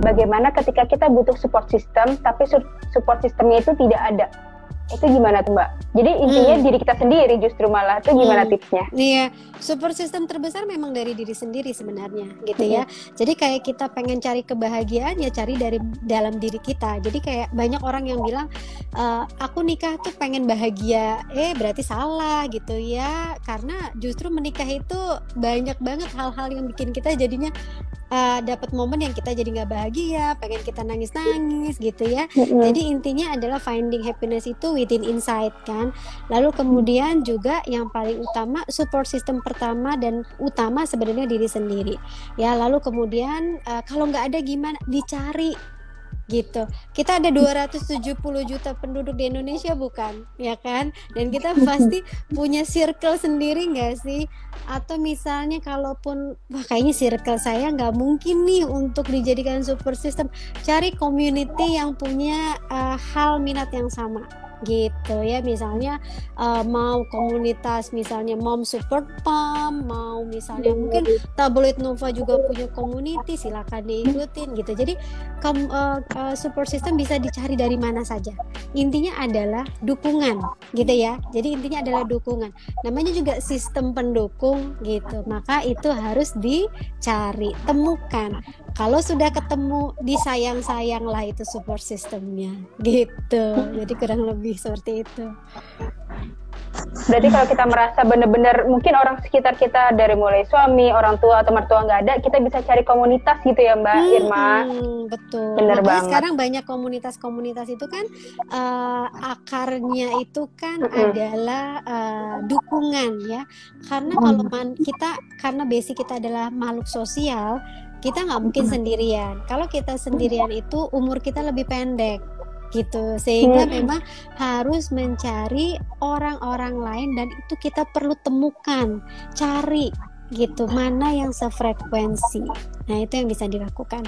bagaimana ketika kita butuh support system tapi support systemnya itu tidak ada. Itu gimana tuh Mbak? Jadi intinya diri kita sendiri justru malah, itu gimana tipsnya? Iya, support system terbesar memang dari diri sendiri sebenarnya gitu ya. Jadi kayak kita pengen cari kebahagiaan ya cari dari dalam diri kita. Jadi kayak banyak orang yang bilang aku nikah tuh pengen bahagia, berarti salah gitu ya. Karena justru menikah itu banyak banget hal-hal yang bikin kita jadinya dapat momen yang kita jadi nggak bahagia, pengen kita nangis-nangis gitu ya. Jadi intinya adalah finding happiness itu within inside kan. Lalu kemudian juga yang paling utama support system pertama dan utama sebenarnya diri sendiri. Ya lalu kemudian kalau nggak ada gimana dicari gitu. Kita ada 270 juta penduduk di Indonesia bukan, ya kan? Dan kita pasti punya circle sendiri nggak sih? Atau misalnya kalaupun kayaknya circle saya nggak mungkin nih untuk dijadikan support system, cari community yang punya hal minat yang sama gitu ya. Misalnya mau komunitas misalnya mom support mom, mau misalnya mungkin tabloid Nova juga punya community, silakan diikutin gitu. Jadi support system bisa dicari dari mana saja. Intinya adalah dukungan gitu ya. Jadi intinya adalah dukungan. Namanya juga sistem pendukung gitu. Maka itu harus dicari, temukan. Kalau sudah ketemu, disayang-sayanglah itu support systemnya gitu. Jadi kurang lebih seperti itu. Berarti kalau kita merasa benar-benar mungkin orang sekitar kita dari mulai suami, orang tua atau mertua nggak ada, kita bisa cari komunitas gitu ya Mbak Irma. Betul. Bener Makanya banget. sekarang banyak komunitas-komunitas itu kan akarnya itu kan adalah dukungan ya. Karena kalau kita karena basic kita adalah makhluk sosial, kita nggak mungkin sendirian. Kalau kita sendirian itu umur kita lebih pendek gitu, sehingga memang harus mencari orang-orang lain dan itu kita perlu temukan, cari gitu mana yang sefrekuensi. Nah itu yang bisa dilakukan.